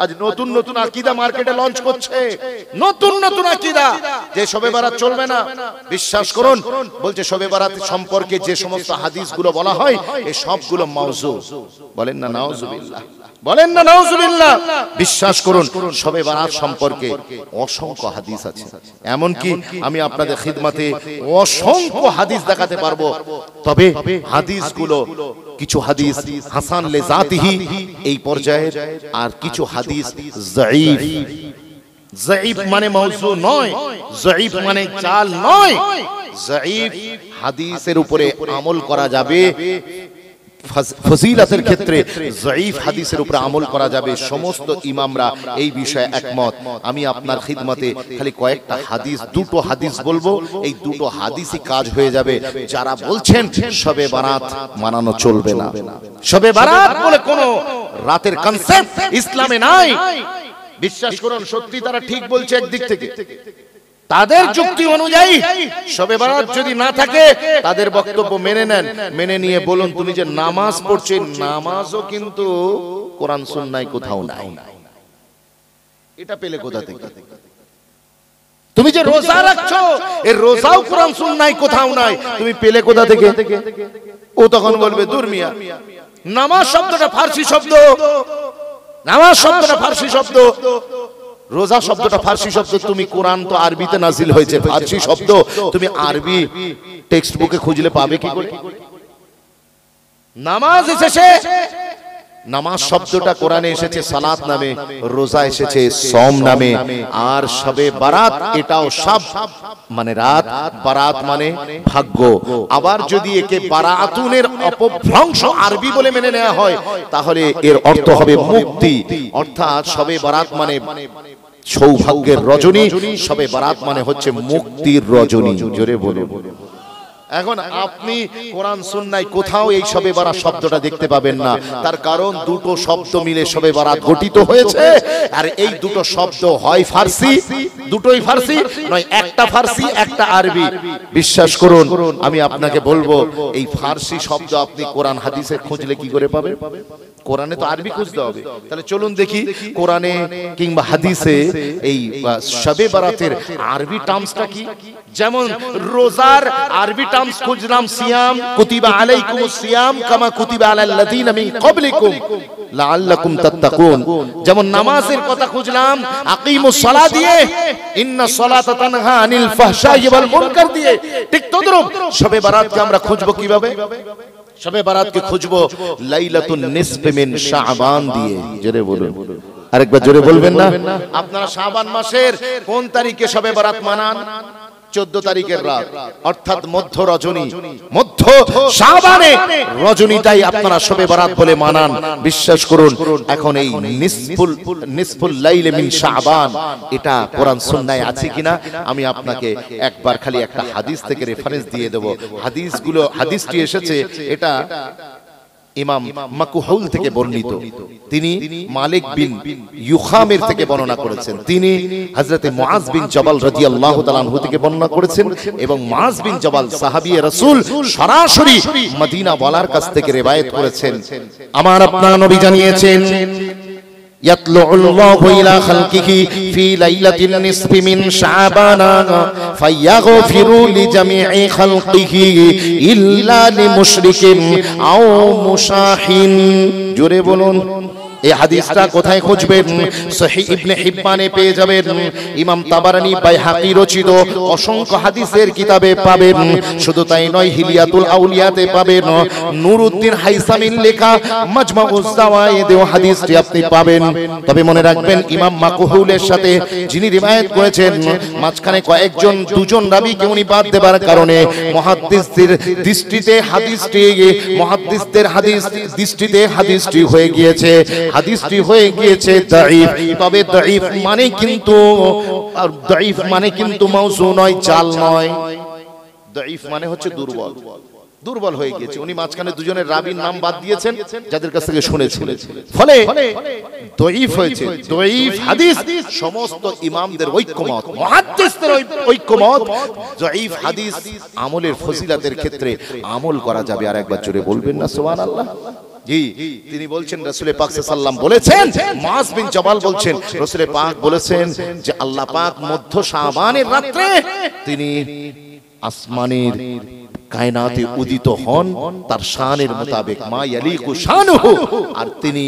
আজ নতুন নতুন আকীদা মার্কেটে লঞ্চ করছে, নতুন নতুন আকীদা যে শবে বারাত চলবে না। বিশ্বাস করুন, বলছে শবে বারাত সম্পর্কে যে সমস্ত হাদিসগুলো বলা হয় এই সবগুলো মাউযু। বলেন না নাউযুবিল্লাহ, বলেন না নাউযুবিল্লাহ। বিশ্বাস করুন, শবে বারাত সম্পর্কে অসংখ্য হাদিস আছে। এমনকি আমি আপনাদের খিদমতে অসংখ্য হাদিস দেখাতে পারবো। তবে হাদিসগুলো কিছু হাদিস হাসান লে জাতিহি এই পর্যায়ের, আর কিছু হাদিস যায়ীফ। যায়ীফ মানে মাউযু নয়, যায়ীফ মানে চাল নয়। যায়ীফ হাদিসের উপরে আমল করা যাবে, ফজিলতের ক্ষেত্রে যায়ীফ হাদিসের উপরে আমল করা যাবে। সমস্ত ইমামরা এই বিষয়ে একমত। আমি আপনার খিদমতে খালি কয়েকটা হাদিস, দুটো হাদিস বলবো, এই দুটো হাদিসই কাজ হয়ে যাবে। যারা বলছেন শবে বারাত মানানো চলবে না, শবে বারাত বলে কোনো রাতের কনসেপ্ট ইসলামে নাই, বিশ্বাস করুন সত্যি তারা ঠিক বলছে একদিক থেকে। তাদের যুক্তি অনুযায়ী শবে বারাত যদি না থাকে তাদের বক্তব্য মেনে নেন, মেনে নিয়ে বলুন তুমি যে নামাজ পড়ছো, নামাজও কিন্তু কোরআন সুন্নাহয় কোথাও নাই। এটা পেলে কোথা থেকে? তুমি যে রোজা রাখছো এই রোজাও কোরআন সুন্নাহয় কোথাও নাই, তুমি পেলে কোথা থেকে? ও তখন বলবে দূর মিয়া, নামাজ শব্দটা ফারসি শব্দ, নামাজ শব্দটা ফারসি শব্দ, রোজা শব্দটা ফারসি শব্দ। তুমি কোরআন তো আরবিতে নাজিল হয়েছে, ফারসি শব্দ তুমি আরবি টেক্সট বুকে খুঁজলে পাবে কি করে? নামাজ এসেছে, নামাজ শব্দটা কোরআনে এসেছে সালাত নামে, রোজা এসেছে সওম নামে, আর শবে বারাত এটাও সব মানে রাত, বারাত মানে ভাগ্য। আবার যদি একে বারাতুনের অপভ্রংশ আরবি বলে মেনে নেওয়া হয় তাহলে এর অর্থ হবে মুক্তি। অর্থাৎ শবে বারাত মানে সৌভাগ্যের রজনী, শবে বারাত মানে হচ্ছে মুক্তির রজনী। জোরে বলে। এখন আপনি কোরআন সুন্নাহয় কোথাও এই শবে বারাত শব্দটা দেখতে পাবেন না। তার কারণ দুটো শব্দ মিলে শবে বারাত গঠিত হয়েছে, আর এই দুটো শব্দ হয় ফারসি, দুটোই ফারসি নয়, একটা ফারসি একটা আরবি। বিশ্বাস করুন আমি আপনাকে বলবো এই ফারসি শব্দ আপনি কোরআন হাদিসে খুঁজলে কি করে পাবেন? কোরআনে তো আরবি খুঁজতে হবে। তাহলে চলুন দেখি কোরআনে কিংবা হাদিসে এই শবে বারাতের আরবি টার্মসটা কি। যেমন রোজার আরবি টার্মস খুঁজলাম সিয়াম, কুতিবা আলাইকুমুস সিয়াম কামা কুতিবা আলাল লাযিনা মিন ক্বাবলিকুম লাআল্লাকুম তাত্তাকুন। যেমন নামাজের কথা খুঁজলাম আকিমুস সালাত দিয়ে, ইন্নাস সালাতা তানহা আনিল ফাহশাই ওয়াল মুনকার দিয়ে। ঠিক তদ্রূপ শবে বারাতকে আমরা খুঁজবো কিভাবে? শবে বারাতকে খুঁজবো লাইলাতুন নিসফি মিন শাবান দিয়ে। জোরে বলুন, আরেকবার জোরে বলবেন না? আপনারা শাবান মাসের কোন তারিখে শবে বারাত মানান? 14 তারিখের রাত, অর্থাৎ মধ্য রজনী, মধ্য শাবানে রজনীটাই আপনারা শবে বারাত বলে মানান। বিশ্বাস করুন এখন এই নিসফুল লাইল মিন শাবান এটা কোরআন সুন্নাহয় আছে কিনা আমি আপনাকে একবার খালি একটা হাদিস থেকে রেফারেন্স দিয়ে দেব। হাদিসটি এসেছে, এটা ইমাম মাকহুল থেকে বর্ণিত। তিনি মালিক বিন ইউখামের থেকে বর্ণনা করেছেন। তিনি হযরতে মুআজ বিন জবাল রাদিয়াল্লাহু তাআলা আনহু থেকে বর্ণনা করেছেন, এবং মুআজ বিন জবাল সাহাবী রাসূল সরাসরি মদিনা ওয়ালার কাছ থেকে রিওয়ায়াত করেছেন। আমার আপনার নবী জানিয়েছেন ইয়াতলুল্লাহু ইলা খালকিহি ফি লাইলাতিন নিসফি মিন শাবান ফায়াগফিরু লিজামিই খালকিহি ইল্লা লিমুশরিকিন আও মুশাহিন। জোরে বলুন। এই হাদিসটা কোথায় খুঁজবেন? সহিহ ইবনে হিব্বানে পেয়ে যাবেন, ইমাম তাবারানী বাইহাকী রচিত অসংখ্য হাদিসের কিতাবে পাবেন। শুধু তাই নয়, হিলিয়াতুল আউলিয়াতে পাবেন, নুরউদ্দিন হাইসামির লেখা মাজমাউজ যাওয়ায়েদেও হাদিসটি আপনি পাবেন। তবে মনে রাখবেন ইমাম মাকহুলের সাথে যিনি রিওয়ায়াত করেছেন মাঝখানে কয়েকজন দুজন রাবীকে উনি বাদ দেবার কারণে মুহাদ্দিসদের দৃষ্টিতে হাদিসটি হয়ে গিয়েছে, হাদিসটি হয়ে গিয়েছে দাঈফ। তবে দাঈফ মানে কিন্তু মাউযু নয়, জাল নয়। দাঈফ মানে হচ্ছে দুর্বল, দুর্বল হয়ে গিয়েছে। উনি মাঝখানে দুজনের রাবীর নাম বাদ দিয়েছেন যাদের কাছ থেকে শুনেছিলেন, ফলে দাঈফ হয়েছে। দাঈফ হাদিস সমস্ত ইমামদের ঐক্যমত, মুহাদ্দিসদের ঐক্যমত, দাঈফ হাদিস আমলের ফজিলতের ক্ষেত্রে আমল করা যাবে। আর একবার জোরে বলবেন না সুবহানাল্লাহ? জি, তিনি বলছেন রাসূল পাক সাল্লাল্লাহু আলাইহি ওয়াসাল্লাম বলেছেন, মুআজ বিন জাবাল বলছেন রাসূল পাক বলেছেন যে আল্লাহ পাক মধ্য শাবানের রাতে তিনি আসমানের কায়নাতে উদিত হন তার শানের মোতাবেক, মা ইয়ালিকু শানুহু, আর তিনি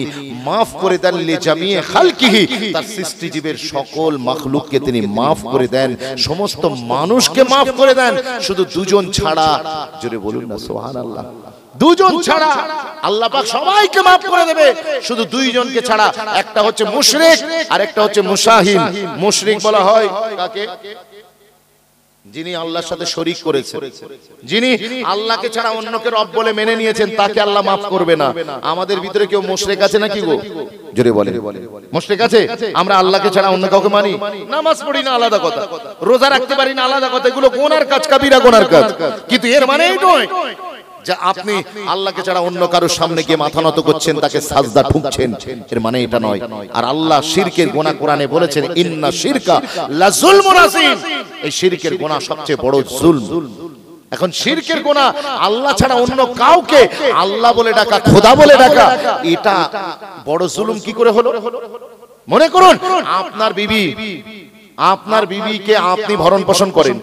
maaf করে দেন লি জামিয়ে খালকিহি, তার সৃষ্টিজীবের সকল মাখলুককে তিনি maaf করে দেন, সমস্ত মানুষকে maaf করে দেন, শুধু দুজন ছাড়া। জোরে বলুন না সুবহানাল্লাহ। দুজন ছাড়া আল্লাহ পাক সবাইকে maaf করে দেবে, শুধু দুইজনকে ছাড়া। একটা হচ্ছে মুশরিক আর একটা হচ্ছে মুশাহিন। মুশরিক বলা হয় কাকে? যিনি আল্লাহর সাথে শরীক করেছেন, যিনি আল্লাহকে ছাড়া অন্যকে রব বলে মেনে নিয়েছেন, তাকে আল্লাহ maaf করবে না। আমাদের ভিতরে কেউ মুশরিক আছে নাকি গো? জোরে বলেন, মুশরিক আছে? আমরা আল্লাহকে ছাড়া অন্য কাউকে মানি? নামাজ পড়ি না আলাদা কথা, রোজা রাখতে পারি না আলাদা কথা, এগুলো গুনার কাজ, কাবিরা গুনার কাজ। কিন্তু এর মানে এই নয় যে আপনি আল্লাহকে ছাড়া অন্য কারোর সামনে গিয়ে মাথা নত করছেন, তাকে সাজদা ঠুকছেন, এর মানে এটা নয়। আর আল্লাহ শিরকের গুনাহ কোরআনে বলেছেন, ইন্না শিরকা লা যুলমুন আযীম, এই শিরকের গুনাহ সবচেয়ে বড় জুলম। এখন শিরকের গুনাহ আল্লাহ ছাড়া অন্য কাউকে আল্লাহ বলে ডাকা, খোদা বলে ডাকা, এটা বড় জুলুম কি করে হলো? মনে করুন আপনার বিবি, আপনার বিবিকে আপনি ভরণ পোষণ করেন,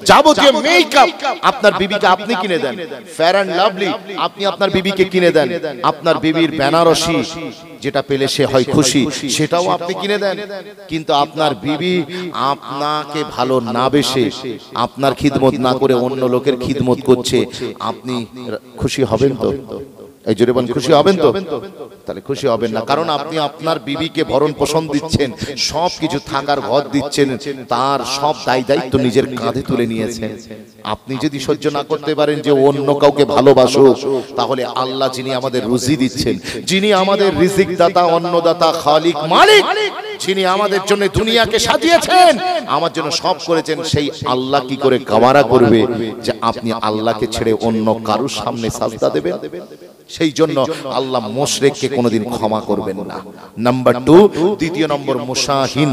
যাবতীয় মেকআপ আপনার বিবিকে আপনি কিনে দেন, ফেয়ার এন্ড লাভলি আপনি আপনার বিবিকে কিনে দেন, আপনার বিবির বেনারসি যেটা পেলে সে হয় খুশি সেটাও আপনি কিনে দেন। কিন্তু আপনার বিবি আপনাকে ভালো না বেশে, আপনার খিদমত না করে অন্য লোকের খিদমত করছে, আপনি খুশি হবেন তো? এই জোরে বলেন, খুশি হবেন তো? তাহলে খুশি হবেন না, কারণ আপনি আপনার বিবিকে ভরণ পোষণ দিচ্ছেন, সবকিছু থাকার ঘর দিচ্ছেন, তার সব দায়িত্ব নিজের কাঁধে তুলে নিয়েছেন। আপনি যদি সহ্য না করতে পারেন যে অন্য কাউকে ভালোবাসো, তাহলে আল্লাহ যিনি আমাদের রুজি দিচ্ছেন, যিনি আমাদের রিজিক দাতা, অন্নদাতা, খালিক, মালিক, যিনি আমাদের জন্য দুনিয়াকে সাজিয়েছেন, আমার জন্য সব করেছেন, সেই আল্লাহ কি করে গাওয়ারা করবে যে আপনি আল্লাহকে ছেড়ে অন্য কারোর সামনে সাজদা দেবেন? সেই জন্য আল্লাহ মুশরিককে কোনোদিন ক্ষমা করবেন না। নাম্বার 2, দ্বিতীয় নম্বর মুশাহিন।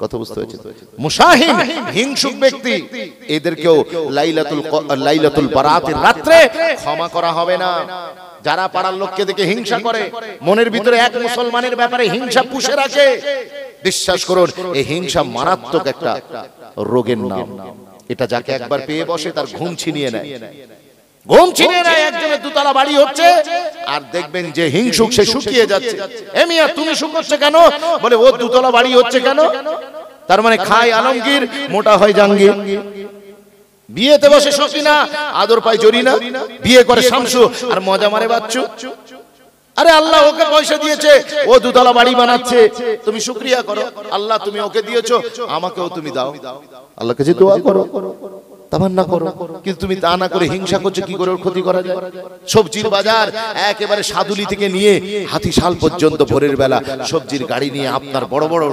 কথা বুঝতে হয়েছে? মুশাহিন হিংসুক ব্যক্তি, এদেরকেও লাইলাতুল বারাতের রাতে ক্ষমা করা হবে না। যারা পাড়ার লোককে দেখে হিংসা করে, মনের ভিতরে এক মুসলমানের ব্যাপারে হিংসা পুষে রাখে, বিশ্বাস করুন এই হিংসা মারাত্মক একটা রোগের নাম। এটা যাকে একবার পেয়ে বসে তার ঘুম ছিনিয়ে নেয়। ঘুম ছিনিয়ে নেয়। একজনের দুতলা বাড়ি হচ্ছে আর দেখবেন যে হিংসুক সে শুকিয়ে যাচ্ছে। এ মিয়া তুমি শুকোচ্ছে কেন? বলে ও দুতলা বাড়ি হচ্ছে কেন? তার মানে খায় আলমগীর, মোটা হয় জাহাঙ্গীর। বিয়েতে বসে সকিনা, আদর পায় জরিনা, বিয়ে করে শামসু আর মজা মারে বাচ্চু। আরে আল্লাহ ওকে পয়সা দিয়েছে, ও দুতলা বাড়ি বানাচ্ছে, তুমি শুকরিয়া করো। আল্লাহ তুমি ওকে দিয়েছো, আমাকেও তুমি দাও। আল্লাহর কাছে দোয়া করো, তামান্না করো। কিন্তু তুমি তা না করে হিংসা করছো, কি করে ওর ক্ষতি করা যায়? সবজির বাজার একেবারে সাদুলি থেকে নিয়ে হাতিশাল পর্যন্ত ভোরের বেলা সবজির গাড়ি নিয়ে আপনার বড় বড়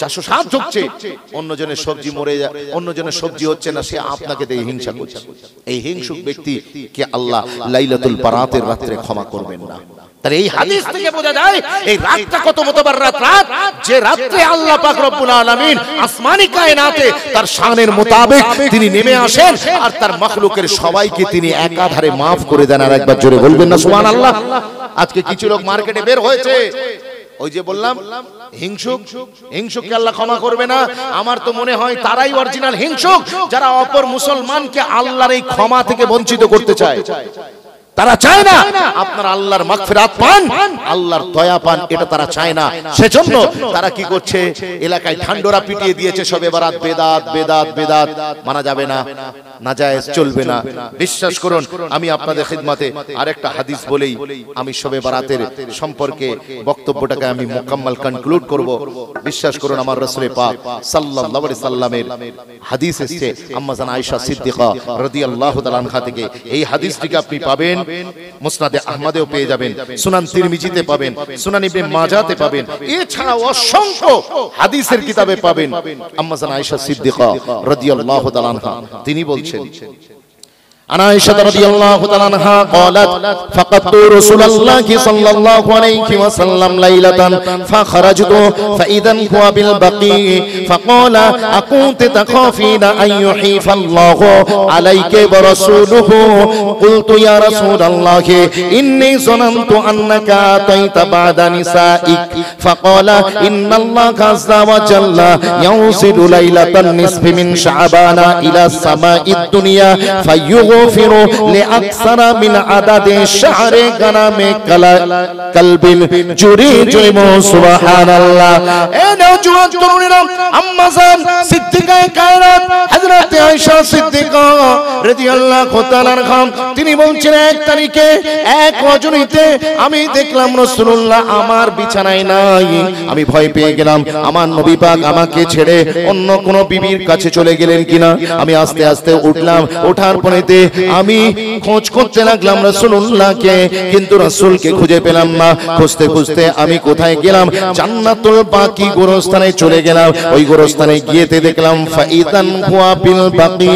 407 ঢুকছে, অন্যজনের সবজি মরে যায়, অন্যজনের সবজি হচ্ছে না, সে আপনাকে দিয়ে হিংসা করছে। এই হিংসুক ব্যক্তিকে আল্লাহ লাইলাতুল বারাতের রাতে ক্ষমা করবেন না। তাহলে এই হাদিস থেকে বোঝা যায় এই রাতটা কত মুতাবাররাত রাত, যে রাতে আল্লাহ পাক রব্বুল আলামিন আসমানি কায়নাতে তার শানের মোতাবেক তিনি নেমে আসেন আর তার মাখলুকের সবাইকে তিনি একাধারে maaf করে দেন। আর একবার জোরে বলবেন না সুবহানাল্লাহ? আজকে কিছু লোক মার্কেটে বের হয়েছে, ওই যে বললাম হিংসুককে আল্লাহ ক্ষমা করবে না। আমার তো মনে হয় তারাই অরিজিনাল হিংসুক, যারা অপর মুসলমানকে আল্লাহর এই ক্ষমা থেকে বঞ্চিত করতে চায়। তারা চায় না আপনার আল্লাহর মাগফিরাত পান, আল্লাহর দয়া পান, এটা তারা চায় না। সেজন্য তারা কি করছে, এলাকায় ঢান্ডোরা পিটিয়ে দিয়েছে, সবে বারাত বেদাত বেদাত বেদাত, মানা যাবে না, নাজায়েজ চলবে না। বিশ্বাস করুন আমি আপনাদের খিদমতে আরেকটা হাদিস বলেই আমি সবে বারাতের সম্পর্কে বক্তব্যটাকে আমি মুকাম্মাল কনক্লুড করব। বিশ্বাস করুন আমার রাসূল পাক সাল্লাল্লাহু আলাইহি সাল্লামের হাদিস এসেছে আম্মা জান আয়েশা সিদ্দিকা রাদিয়াল্লাহু তাআলা আনহা থেকে। এই হাদিসটিকে আপনি পাবেন মুসনাদে আহমদেও পেয়ে যাবেন, সুনান তিরমিজিতে পাবেন, সুনান ইবনে মাজাহতে পাবেন, এছাড়া অসংখ্য হাদিসের কিতাবে পাবেন। আম্মা জান আয়েশা সিদ্দিকা রাদিয়াল্লাহু তাআলা আনহা তিনি বলছেন, عائشة رضي الله تعالى عنها قالت فقدت رسول الله صلى الله عليه وسلم ليلة فخرجت فإذا هو بالبقيع فقال أكنت تخافين أن يحيف الله عليك ورسوله قلت يا رسول الله إني ظننت أنك أتيت بعد نسائك فقال إن الله عز وجل ينزل ليلة النصف من شعبان إلى السماء الدنيا فيغفر لأكثر من عدد شعر غنم كلب جري جرم سبحان الله نوجوان تروننا أما زان صديقة كائنات حضرت عائشة صديقة رضي الله تعالى عنها তিনি বলছেন এক তারিখে এক রজনীতে আমি দেখলাম রাসূলুল্লাহ আমার বিছানায় নাই আমি ভয় পেয়ে গেলাম আমার নবী পাক আমাকে ছেড়ে অন্য কোন বিবির কাছে চলে গেলেন কিনা আমি আস্তে আস্তে উঠলাম ওঠার পরেতে আমি খোঁজ করতে লাগলাম রাসূলুল্লাহকে কিন্তু রাসূলকে খুঁজে পেলাম না খুঁজতে খুঁজতে আমি কোথায় গেলাম জান্নাতুল বাকি গোরস্থানে চলে গেলাম ওই গোরস্থানে গিয়েতে দেখলাম ফাইদান হুয়া বিল বাকি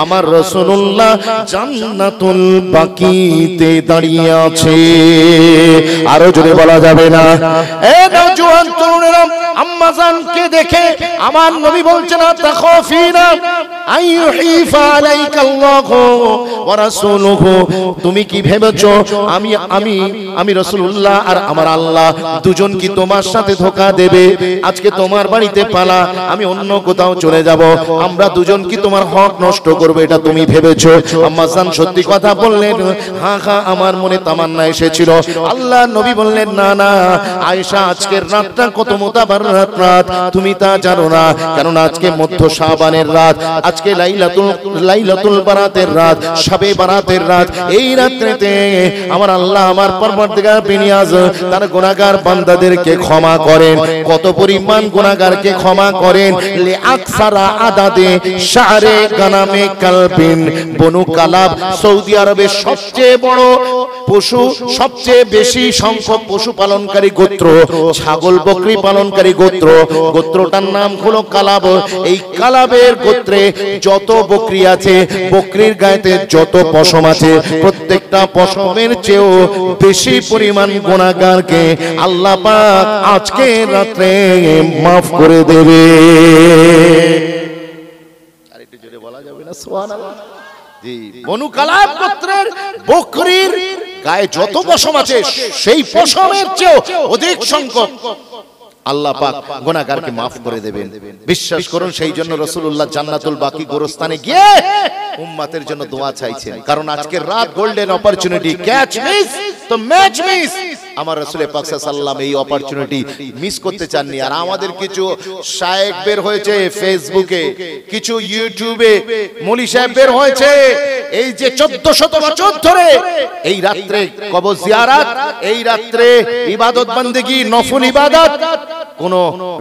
আমার রাসূলুল্লাহ জান্নাতুল বাকিতে দাঁড়িয়ে আছে আরো জোরে বলা যাবে না এ নওজোয়ান তরুণেরা আম্মা জানকে দেখে আমার নবী বলছেন তাখাফিনা আইয়ুহিফা আলাইকাল্লাহু ওয়া রাসূলুহু তুমি কি ভেবেছো আমি রাসূলুল্লাহ আর আমার আল্লাহ দুজন কি তোমার সাথে ধোঁকা দেবে আজকে তোমার বাড়িতে পালা আমি অন্য কোথাও চলে যাব আমরা দুজন কি তোমার হক নষ্ট করবে এটা তুমি ভেবেছো আম্মা জান সত্যি কথা বললেন হ্যাঁ হ্যাঁ আমার মনে তামান্না এসেছিল আল্লাহ নবী বললেন না না আয়েশা আজকের রাতটা কত মুতাবাররাত রাত তুমি তা জানো না কারণ আজকে মধ্য শাবানের রাত আজকে লাইলাতুল বারাতের রাত শবে বারাতের রাত এই রাত্রিতে আমার আল্লাহ আমার পরবর্তীকার বিনিয়াজ তার গুনাহগার বান্দাদেরকে ক্ষমা করেন কত পরিমাণ গুনাহগারকে ক্ষমা করেন লি আকসারা আদাদে শারে গানামে কালবিন বনু কালাব সৌদি আরবের সবচেয়ে বড় পশু সবচেয়ে বেশি সংখ্যক পশু পালনকারী গোত্র ছাগল বকরি পালনকারী গোত্রটার নাম হলো কালাব এই কালাবের গোত্রে যত বকরি আছে বকরির গায়েতে যত পশম আছে প্রত্যেকটা পশমের চেয়েও বেশি পরিমাণ গুনাহগারকে আল্লাহ পাক আজকে রাতে maaf করে দেবে আর একটু জোরে বলা যাবে না সুবহানাল্লাহ জি বনু কালাব গোত্রের বকরির গায়ে যত পশম আছে সেই পশমের চেয়েও অধিক সংখ্যক আল্লাহ পাক গুনাহগারকে maaf করে দেবেন বিশ্বাস করুন সেই জন্য রাসূলুল্লাহ জান্নাতুল বাকি গোরস্থানে গিয়ে উম্মতের জন্য দোয়া চাইছেন কারণ আজকের রাত গোল্ডেন অপরচুনিটি ক্যাচ মিস তো ম্যাচ মিস আমার রাসূল পাক সাল্লাল্লাহু আলাইহি ওয়াসাল্লাম এই অপরচুনিটি মিস করতে চাননি আর আমাদের কিছু শায়েখ বের হয়েছে ফেসবুকে কিছু ইউটিউবে মৌলী সাহেব বের হয়েছে এই যে 1400 বছর ধরে এই রাতে কবর জিয়ারত এই রাতে ইবাদত বندگی নফল ইবাদত কোন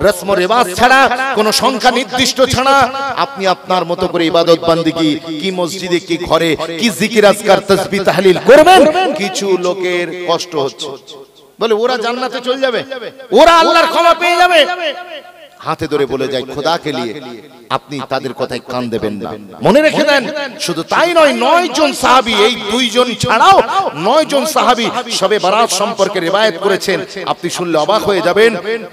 রসম রিওয়াজ ছাড়া কোন সংখ্যা নির্দিষ্ট ছাড়া আপনি আপনার মতো করে ইবাদত বندگی কি মসজিদে কি ঘরে কি জিকির আজকার তাসবিহ তাহলিল করবেন কিছু লোকের কষ্ট হচ্ছে বলে ওরা জান্নাতে চলে যাবে ওরা আল্লাহর ক্ষমা পেয়ে যাবে হাতে ধরে বলে যায় খোদা কে লিয়ে আপনি তাদের কথায় কান দেবেন না মনে রেখে দেন শুধু তাই নয় 9 জন সাহাবী এই 2 জন ছাড়াও 9 জন সাহাবী শবে বারাত সম্পর্কে riwayat করেছেন আপনি শুনলে অবাক হয়ে যাবেন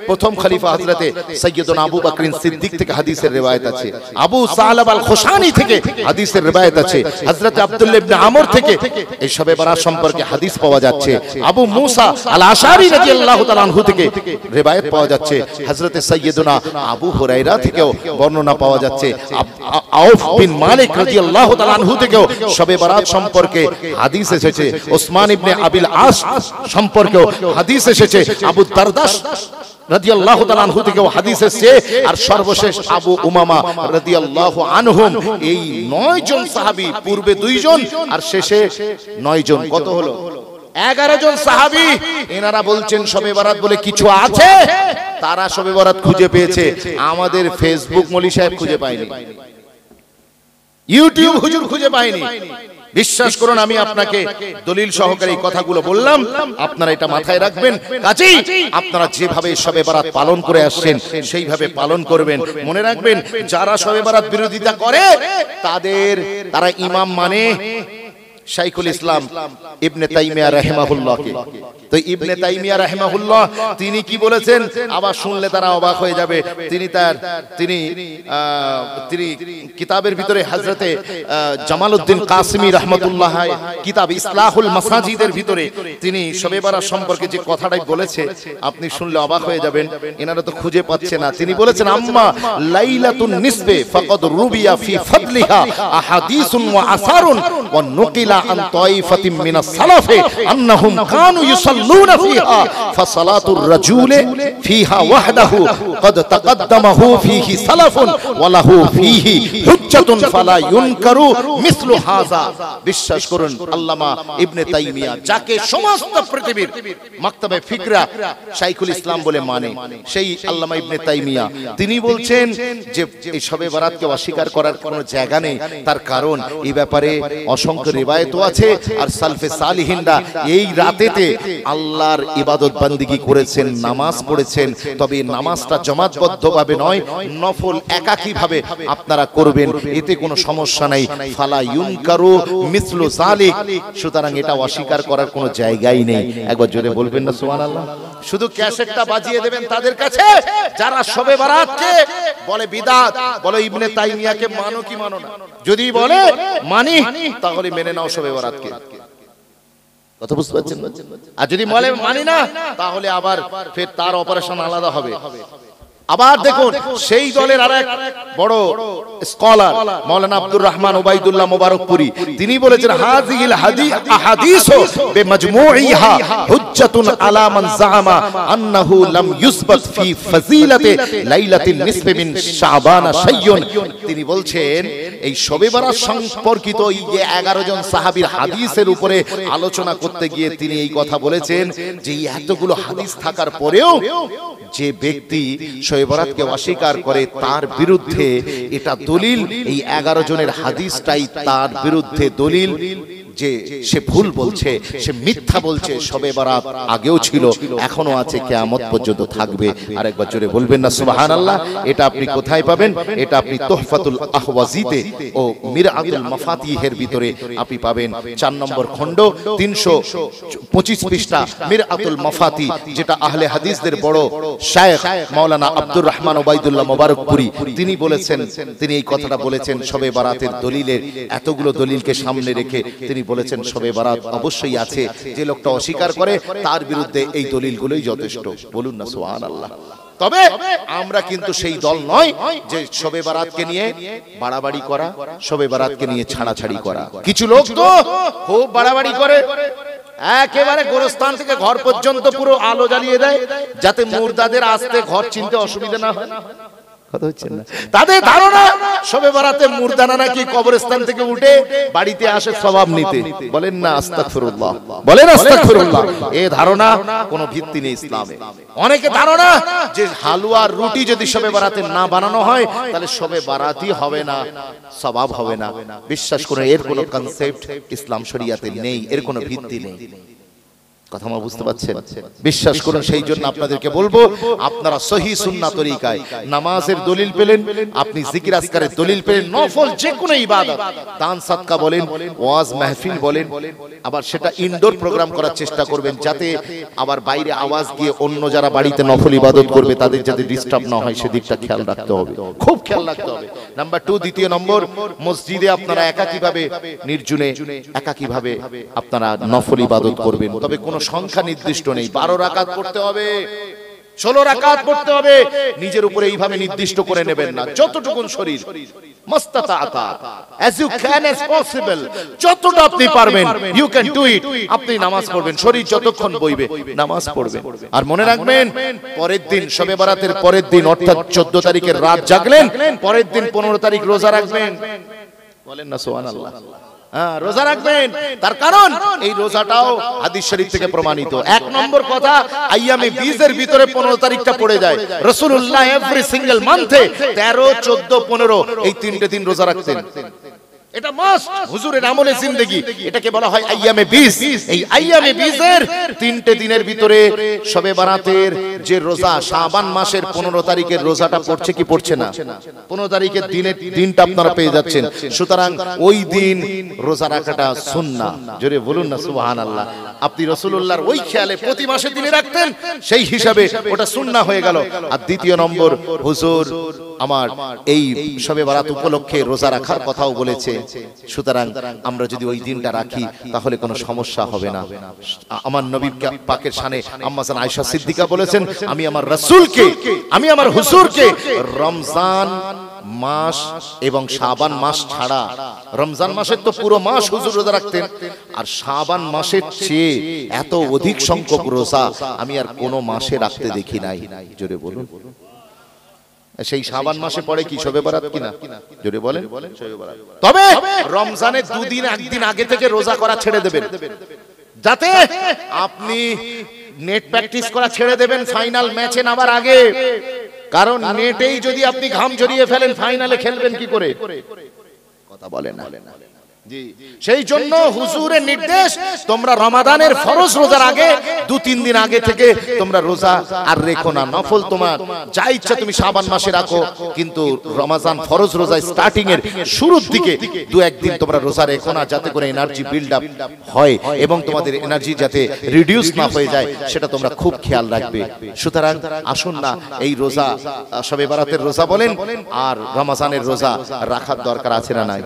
প্রথম খলিফা হযরতে সাইয়্যিদুনা আবু বকর সিদ্দিক থেকে হাদিসের riwayat আছে আবু সালাব আল খুশানি থেকে হাদিসের riwayat আছে হযরতে আব্দুল্লাহ ইবনে আমর থেকে এই শবে বারাত সম্পর্কে হাদিস পাওয়া যাচ্ছে আবু মুসা আল আশআরী রাদিয়াল্লাহু তাআলা আনহু থেকে riwayat পাওয়া যাচ্ছে হযরতে সাইয়্যিদুনা আবু হুরায়রা থেকেও বর্ণনা পাওয়া যাচ্ছে আউফ বিন মালিক রাদিয়াল্লাহু তাআলা আনহু থেকেও শবে বারাত সম্পর্কে হাদিস এসেছে ওসমান ইবনে আবিল আস সম্পর্কেও হাদিস এসেছে আবু দারদাস রাদিয়াল্লাহু তাআলা আনহু থেকেও হাদিস এসেছে আর সর্বশেষ আবু উমামা রাদিয়াল্লাহু আনহুম এই 9 জন সাহাবী পূর্বে 2 জন আর শেষে 9 জন কত হলো 11 জন সাহাবী এনারা বলছেন শবে বারাত বলে কিছু আছে তারা শবে বারাত খুঁজে পেয়েছে আমাদের ফেসবুক মৌলী সাহেব খুঁজে পায়নি ইউটিউব হুজুর খুঁজে পায়নি বিশ্বাস করুন, আমি আপনাকে দলিল সহকারে এই কথাগুলো বললাম, আপনারা এটা মাথায় রাখবেন। কাজেই আপনারা যেভাবে শবে বারাত পালন করে আসছেন সেইভাবে পালন করবেন। মনে রাখবেন, যারা শবে বারাত বিরোধিতা করে তারা ইমাম মানে শাইখুল ইসলাম ইবনে তাইমিয়া রাহিমাহুল্লাহকে। তো ইবনে তাইমিয়া রাহিমাহুল্লাহ তিনি কি বলেছেন আবার শুনলে তারা অবাক হয়ে যাবে। তিনি কিতাবের ভিতরে হযরতে জামালউদ্দিন কাসিমি রাহমাতুল্লাহ কিতাব ইসলাহুল মাসাজিদের ভিতরে তিনি শবে বারাত সম্পর্কে যে কথাটাই বলেছে আপনি শুনলে অবাক হয়ে যাবেন। এনারা তো খুঁজে পাচ্ছে না। তিনি বলেছেন, আম্মা লাইলাতুন নিসবে ফাকাদ রুবিয়া ফি ফাদলিহা আহাদিসুন ওয়া আসারুন ওয়া নুকিলা আন তাইফাতিন মিনাস সালাফে আন্নাহুম কানু ইউসাল্লুনা ফিহা ফাসালাতুর রাজুলি ফিহা ওয়াহদাহু قد تقدمه فيه سلف وله فيه حجة فلا ينكر مثل هذا। বিশ্বাস করুন, আল্লামা ইবনে তাইমিয়া যাকে সমস্ত পৃথিবীর মাকতাবে ফিকরা শাইখুল ইসলাম বলে মানে, সেই আল্লামা ইবনে তাইমিয়া তিনি বলছেন যে এই শবে বারাতকে অস্বীকার করার কোনো জায়গা নেই। তার কারণ এই ব্যাপারে অসংখ্য রিওয়ায়াতও আছে, আর সালফে সালিহিনরা এই রাতেতে আল্লাহর ইবাদত বান্দিগি করেছেন, নামাজ পড়েছেন। তবে নামাজটা জমাতবদ্ধভাবে নয়, নফল একাকীভাবে আপনারা করবেন, এতে কোনো সমস্যা নাই। ফালা ইউনকারু মিসলু যালিক, সুতরাং এটা অস্বীকার করার কোনো জায়গাই নেই। একবার জোরে বলবেন না সুবহানাল্লাহ। শুধু ক্যাসেটটা বাজিয়ে দেবেন তাদের কাছে যারা শবে বারাতকে বলে বিদআত, বলে ইবনে তাইমিয়াকে মানো কি মানো না। যদি বলে মানি তাহলে মেনে নাও শবে বারাতকে, কথা বুঝতে পারছেন? আর যদি বলে মানি না তাহলে আবার ফের তার অপারেশন আলাদা হবে। আবার দেখুন, সেই দলের আরেক বড় স্কলার মাওলানা আব্দুর রহমান ওবাইদুল্লাহ মুবারকপুরি তিনি বলেছেন, হাযিহিল আহাদিসু বিমাজমুইহা হুজ্জাতুন আলা মান যাআমা আন্নাহু লাম ইউসবাত ফি ফাজিলাতি লাইলাতিন নিসফি মিন শাবান শাইয়ুন। তিনি বলছেন এই শবে বারাত সম্পর্কিত এই যে 11 জন সাহাবীর হাদিসের উপরে আলোচনা করতে গিয়ে তিনি এই কথা বলেছেন যে এতগুলো হাদিস থাকার পরেও যে ব্যক্তি শবে বারাতকে অস্বীকার করে তার বিরুদ্ধে এটা দলিল, এই 11 জনের হাদিসটাই তার বিরুদ্ধে দলিল যে সে ভুল বলছে, সে মিথ্যা বলছে। শবে বারাত আগেও ছিল, এখনো আছে, কিয়ামত পর্যন্ত থাকবে। আরেকবার জোরে বলবেন না সুবহানাল্লাহ। এটা আপনি কোথায় পাবেন? এটা আপনি তুহফাতুল আহওয়াজিতে ও মিরআতুল মাফাতিহের ভিতরে আপনি পাবেন। 4 নম্বর খণ্ড 325 পৃষ্ঠা মিরআতুল মাফাতি, যেটা আহলে হাদিসদের বড় শায়েখ মাওলানা আব্দুর রহমান ওবাইদুল্লাহ মুবারকপুরি তিনি বলেছেন, তিনি এই কথাটা বলেছেন শবে বারাতের দলিলের এতগুলো দলিলকে সামনে রেখে তিনি বলেছেন শবে বারাত অবশ্যই আছে। যে লোকটা অস্বীকার করে তার বিরুদ্ধে এই দলিলগুলোই যথেষ্ট। বলুন না সুবহানাল্লাহ। তবে আমরা কিন্তু সেই দল নয় যে শবে বারাতকে নিয়ে বাড়াবাড়ি করা, শবে বারাতকে নিয়ে ছাড়াছাড়ি করা। কিছু লোক তো খুব বাড়াবাড়ি করে, একেবারে গোরস্থান থেকে ঘর পর্যন্ত পুরো আলো জ্বালিয়ে দেয় যাতে মুর্দাদের আসতে ঘর চিনতে অসুবিধা না হয়। কথা হচ্ছে না? তাদের ধারণা শবে বারাতে মুর্দানা নাকি কবরস্থান থেকে উঠে বাড়িতে আসে সওয়াব নিতে। বলেন না আস্তাগফিরুল্লাহ, বলেন আস্তাগফিরুল্লাহ। এই ধারণা কোনো ভিত্তি নেই ইসলামে। অনেকে ধারণা যে হালুয়া আর রুটি যদি শবে বারাতে না বানানো হয় তাহলে শবে বারাতই হবে না, সওয়াব হবে না। বিশ্বাস করে এর কোনো কনসেপ্ট ইসলাম শরিয়াতে নেই, এর কোনো ভিত্তি নেই। কথা মা বুঝতে পারছেন? বিশ্বাস করুন, সেই জন্য আপনাদেরকে বলবো আপনারা সহি সুন্নাহ তরিকায় নামাজের দলিল পেলেন, আপনি জিকির আজকারের দলিল পেলেন, নফল যে কোনো ইবাদত, দান সাদকা বলেন, ওয়াজ মাহফিল বলেন, আবার সেটা ইনডোর প্রোগ্রাম করার চেষ্টা করবেন যাতে আবার বাইরে আওয়াজ গিয়ে অন্য যারা বাড়িতে নফল ইবাদত করবে তাদের যাতে ডিস্টার্ব না হয় সেদিকটা খেয়াল রাখতে হবে, খুব খেয়াল রাখতে হবে। নাম্বার 2, দ্বিতীয় নম্বর, মসজিদে আপনারা একাকীভাবে নির্জনে একাকীভাবে আপনারা নফল ইবাদত করবেন। তবে কোন সংখ্যা নির্দিষ্ট নেই, 12 রাকাত পড়তে হবে, 16 রাকাত পড়তে হবে, নিজের উপরে এইভাবে নির্দিষ্ট করে নেবেন না। যতটুকুন শরীর মাস্তাতা as you can as possible, যতটা আপনি পারবেন you can do it, আপনি নামাজ পড়বেন, শরীর যতক্ষণ বইবে নামাজ পড়বেন। আর মনে রাখবেন পরের দিন শবে বারাতের পরের দিন অর্থাৎ 14 তারিখের রাত জাগলেন, পরের দিন 15 তারিখ রোজা রাখবেন। বলেন না সুবহানাল্লাহ। রোজা রাখবেন, তার কারণ এই রোজাটাও হাদিস শরীফ থেকে প্রমাণিত। 1 নম্বর কথা, আইয়ামে 20 এর ভিতরে 15 তারিখটা পড়ে যায়। রাসূলুল্লাহ এভরি সিঙ্গেল মান্থে 13, 14, 15 এই 3টে দিন রোজা রাখতেন। এটা মাস্ট হুজুরের আমলে জিন্দেগি। এটাকে বলা হয় আইয়ামে বীজ। এই আইয়ামে বীজের 3টে দিনের ভিতরে শবে বারাতের যে রোজা, শাবান মাসের 15 তারিখের রোজাটা পড়ছে কি পড়ছে না? 15 তারিখের দিনটা আপনারা পেয়ে যাচ্ছেন। সুতরাং ওই দিন রোজা রাখাটা সুন্নাহ। জোরে বলুন না সুবহানাল্লাহ। আপনি রাসূলুল্লাহর ওই খেয়ালে প্রতি মাসে দিনে রাখতেন, সেই হিসাবে ওটা সুন্নাহ হয়ে গেল। আর দ্বিতীয় নম্বর, হুজুর আমার এই শবে বারাত উপলক্ষে রোজা রাখার কথাও বলেছে। সুতরাং আমরা যদি ওই দিনটা রাখি তাহলে কোনো সমস্যা হবে না। আমার নবী পাকের শানে আম্মা জান আয়েশা সিদ্দিকা বলেছেন, আমি আমার রাসূলকে, আমি আমার হুজুরকে রমজান মাস এবং শাবান মাস ছাড়া, রমজান মাসের তো পুরো মাস হুজুর রোজা রাখতেন, আর শাবান মাসের চেয়ে এত অধিক সংখ্যক রোজা আমি আর কোনো মাসে রাখতে দেখি নাই। জোরে বলুন। সেই শাবান মাসে পড়ে কি শবে বারাত কিনা? জোরে বলেন। তবে রমজানের 2 দিন 1 দিন আগে থেকে রোজা করা ছেড়ে দেবেন, যাতে আপনি নেট প্র্যাকটিস করা ছেড়ে দেবেন ফাইনাল ম্যাচে নামার আগে। কারণ নেটেই যদি আপনি ঘাম ঝরিয়ে ফেলেন, ফাইনালে খেলবেন কি করে? কথা বলেন না। জি, সেই জন্য হুজুরের নির্দেশ, তোমরা রমাদানের ফরজ রোজার আগে 2-3 দিন আগে থেকে তোমরা রোজা আর রেখো না। নফল তোমার যা ইচ্ছা তুমি শাবান মাসে রাখো, কিন্তু রমাদান ফরজ রোজা স্টার্টিং এর শুরুর দিকে 2-1 দিন তোমরা রোজা রেখো না, যাতে করে এনার্জি বিল্ড আপ হয় এবং তোমাদের এনার্জি যাতে রিডিউস না হয়ে যায়, সেটা তোমরা খুব খেয়াল রাখবে। সুতরাং আসুন না, এই রোজা, শবে বারাতের রোজা বলেন আর রমাদানের রোজা রাখার দরকার আছে না নাই?